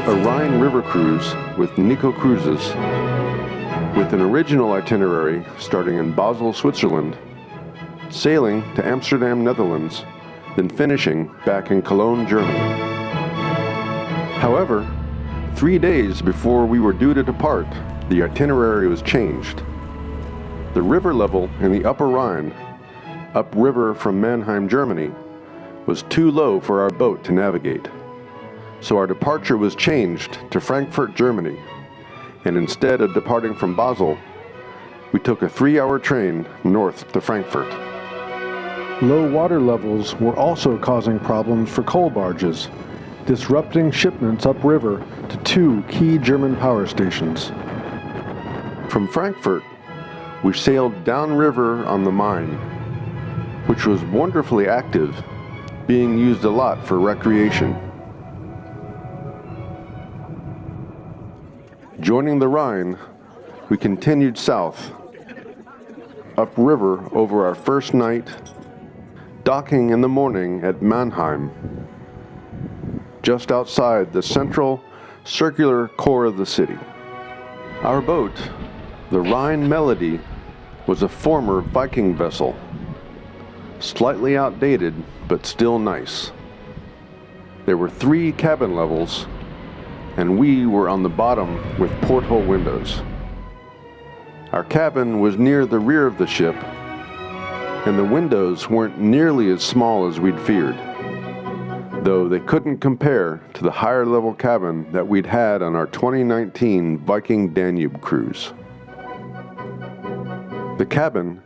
a Rhine River cruise with Nicko Cruises, with an original itinerary starting in Basel, Switzerland, sailing to Amsterdam, Netherlands, then finishing back in Cologne, Germany. However, 3 days before we were due to depart, the itinerary was changed. The river level in the Upper Rhine, upriver from Mannheim, Germany, was too low for our boat to navigate. So our departure was changed to Frankfurt, Germany, and instead of departing from Basel, we took a 3-hour train north to Frankfurt. Low water levels were also causing problems for coal barges, disrupting shipments upriver to 2 key German power stations. From Frankfurt, we sailed downriver on the Main, which was wonderfully active, being used a lot for recreation. Joining the Rhine, we continued south, upriver over our first night, docking in the morning at Mannheim, just outside the central, circular core of the city. Our boat, the Rhein Melodie, was a former Viking vessel, slightly outdated, but still nice. There were 3 cabin levels, and we were on the bottom with porthole windows. Our cabin was near the rear of the ship, and the windows weren't nearly as small as we'd feared, though they couldn't compare to the higher level cabin that we'd had on our 2019 Viking Danube cruise. The cabin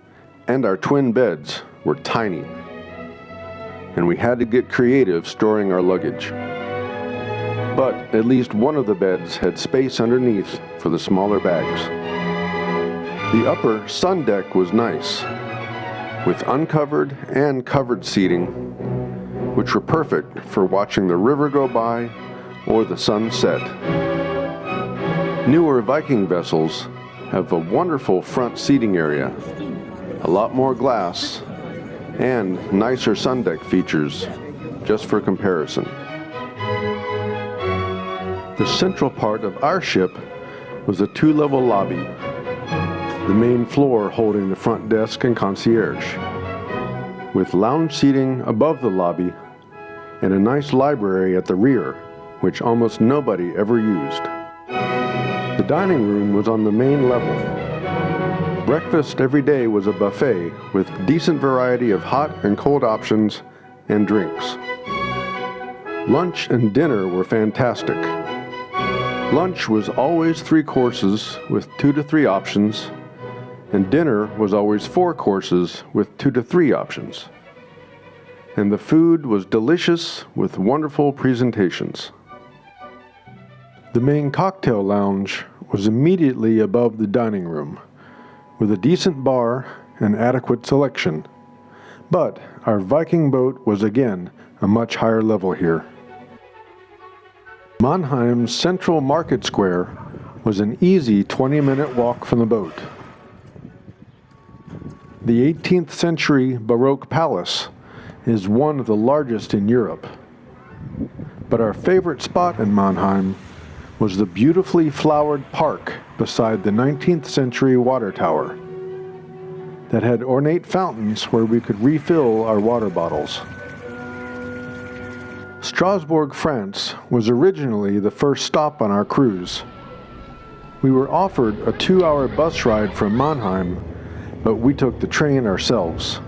and our twin beds were tiny, and we had to get creative storing our luggage. But at least one of the beds had space underneath for the smaller bags. The upper sun deck was nice, with uncovered and covered seating, which were perfect for watching the river go by or the sun set. Newer Viking vessels have a wonderful front seating area, a lot more glass, and nicer sun deck features, just for comparison. The central part of our ship was a 2-level lobby, the main floor holding the front desk and concierge, with lounge seating above the lobby and a nice library at the rear, which almost nobody ever used. The dining room was on the main level. Breakfast every day was a buffet with decent variety of hot and cold options and drinks. Lunch and dinner were fantastic. Lunch was always 3 courses with 2 to 3 options, and dinner was always 4 courses with 2 to 3 options. And the food was delicious with wonderful presentations. The main cocktail lounge was immediately above the dining room, with a decent bar and adequate selection. But our Viking boat was again a much higher level here. Mannheim's central market square was an easy 20-minute walk from the boat. The 18th century Baroque palace is one of the largest in Europe. But our favorite spot in Mannheim was the beautifully flowered park beside the 19th century water tower that had ornate fountains where we could refill our water bottles. Strasbourg, France was originally the first stop on our cruise. We were offered a 2-hour bus ride from Mannheim, but we took the train ourselves.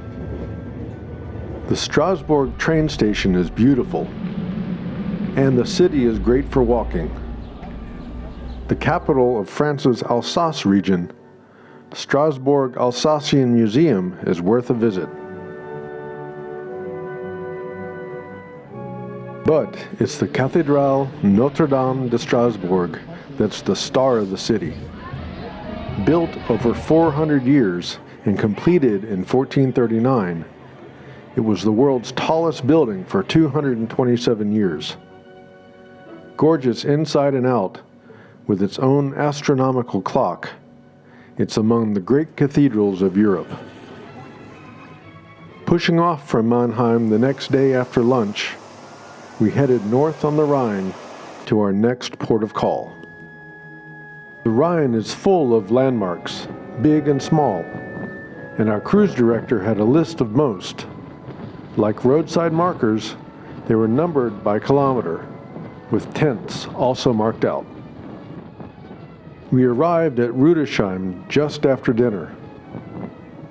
The Strasbourg train station is beautiful, and the city is great for walking. The capital of France's Alsace region, Strasbourg Alsatian Museum is worth a visit. But it's the Cathédrale Notre-Dame de Strasbourg that's the star of the city. Built over 400 years and completed in 1439, it was the world's tallest building for 227 years. Gorgeous inside and out, with its own astronomical clock, it's among the great cathedrals of Europe. Pushing off from Mannheim the next day after lunch, we headed north on the Rhine to our next port of call. The Rhine is full of landmarks, big and small, and our cruise director had a list of most. Like roadside markers, they were numbered by kilometer, with tenths also marked out. We arrived at Rudesheim just after dinner.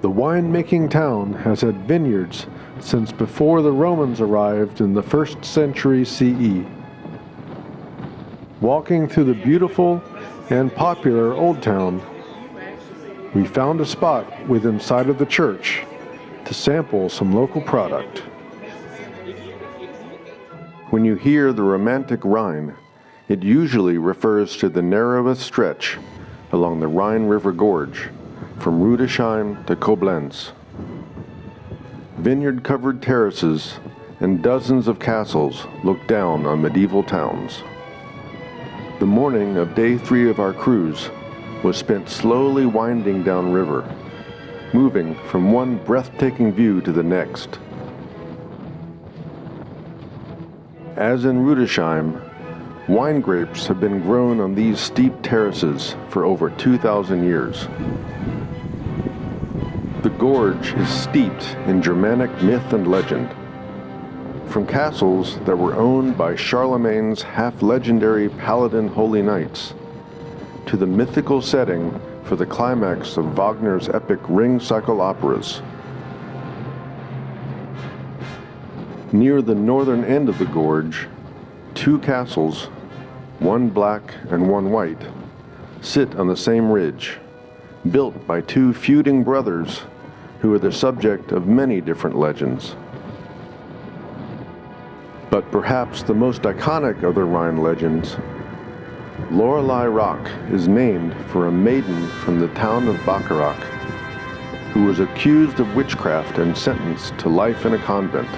The wine-making town has had vineyards since before the Romans arrived in the 1st century CE. Walking through the beautiful and popular Old Town, we found a spot within sight of the church to sample some local product. When you hear the Romantic Rhine, it usually refers to the narrowest stretch along the Rhine River Gorge from Rudesheim to Koblenz. Vineyard-covered terraces and dozens of castles look down on medieval towns. The morning of day 3 of our cruise was spent slowly winding downriver, moving from one breathtaking view to the next. As in Rudesheim, wine grapes have been grown on these steep terraces for over 2,000 years. The gorge is steeped in Germanic myth and legend. From castles that were owned by Charlemagne's half-legendary paladin holy knights, to the mythical setting for the climax of Wagner's epic Ring Cycle operas. Near the northern end of the gorge, 2 castles, one black and one white, sit on the same ridge, built by 2 feuding brothers who are the subject of many different legends. But perhaps the most iconic of the Rhine legends, Lorelei Rock is named for a maiden from the town of Bacharach, who was accused of witchcraft and sentenced to life in a convent.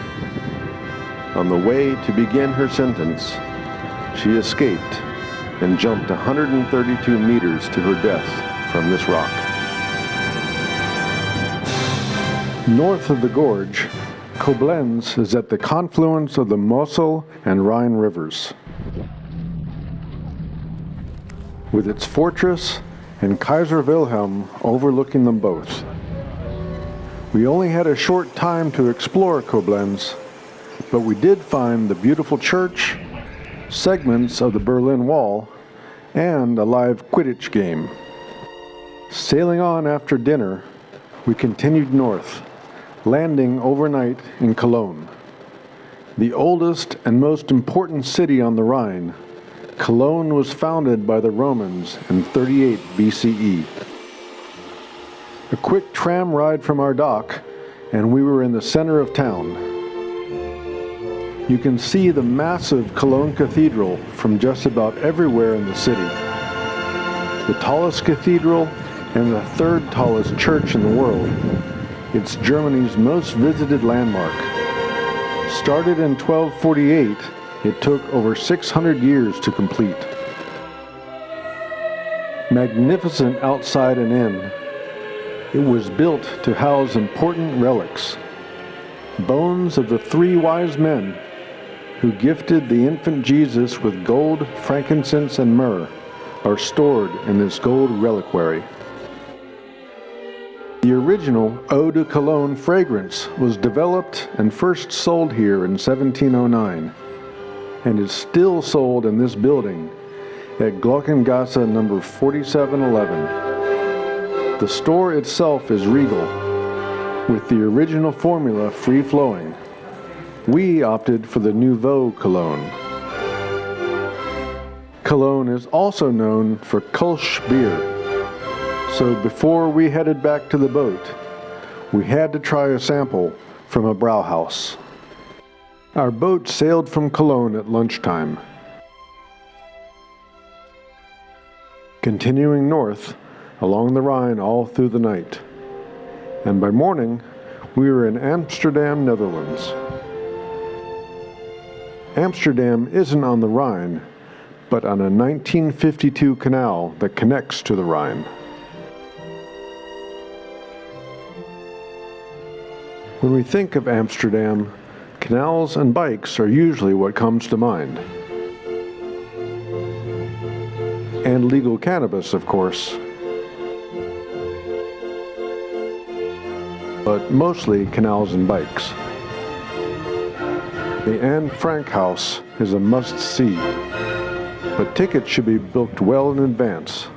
On the way to begin her sentence, she escaped and jumped 132 meters to her death from this rock. North of the gorge, Koblenz is at the confluence of the Mosel and Rhine rivers. With its fortress and Kaiser Wilhelm overlooking them both. We only had a short time to explore Koblenz, but we did find the beautiful church, segments of the Berlin Wall, and a live Quidditch game. Sailing on after dinner, we continued north, landing overnight in Cologne. The oldest and most important city on the Rhine, Cologne was founded by the Romans in 38 BCE. A quick tram ride from our dock, and we were in the center of town. You can see the massive Cologne Cathedral from just about everywhere in the city. The tallest cathedral and the 3rd tallest church in the world. It's Germany's most visited landmark. Started in 1248, it took over 600 years to complete. Magnificent outside and in, it was built to house important relics. Bones of the 3 wise men who gifted the infant Jesus with gold, frankincense, and myrrh are stored in this gold reliquary. The original Eau de Cologne fragrance was developed and first sold here in 1709 and is still sold in this building at Glockengasse number 4711. The store itself is regal, with the original formula free-flowing. We opted for the Nouveau Cologne. Cologne is also known for Kölsch beer. So before we headed back to the boat, we had to try a sample from a brauhaus. Our boat sailed from Cologne at lunchtime. Continuing north along the Rhine all through the night. And by morning, we were in Amsterdam, Netherlands. Amsterdam isn't on the Rhine, but on a 1952 canal that connects to the Rhine. When we think of Amsterdam, canals and bikes are usually what comes to mind. and legal cannabis, of course. But mostly canals and bikes. The Anne Frank House is a must-see, but tickets should be booked well in advance.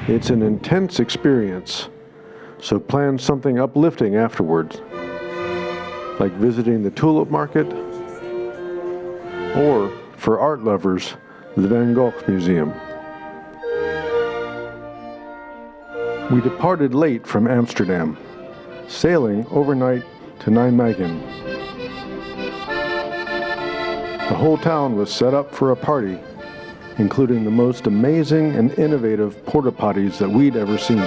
It's an intense experience, so plan something uplifting afterwards, like visiting the tulip market, or, for art lovers, the Van Gogh Museum. We departed late from Amsterdam, sailing overnight to Nijmegen. The whole town was set up for a party, including the most amazing and innovative porta potties that we'd ever seen.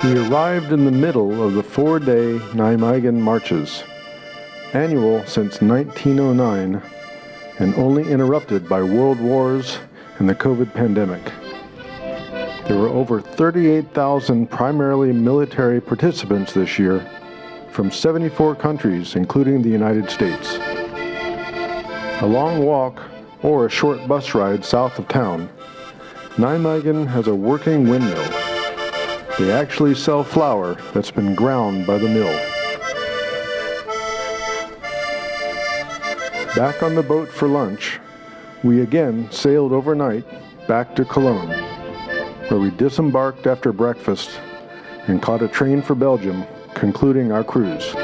We arrived in the middle of the 4-day Nijmegen marches, annual since 1909 and only interrupted by world wars and the COVID pandemic. There were over 38,000 primarily military participants this year from 74 countries, including the United States. A long walk or a short bus ride south of town, Nijmegen has a working windmill. They actually sell flour that's been ground by the mill. Back on the boat for lunch, we again sailed overnight back to Cologne, where we disembarked after breakfast and caught a train for Belgium, concluding our cruise.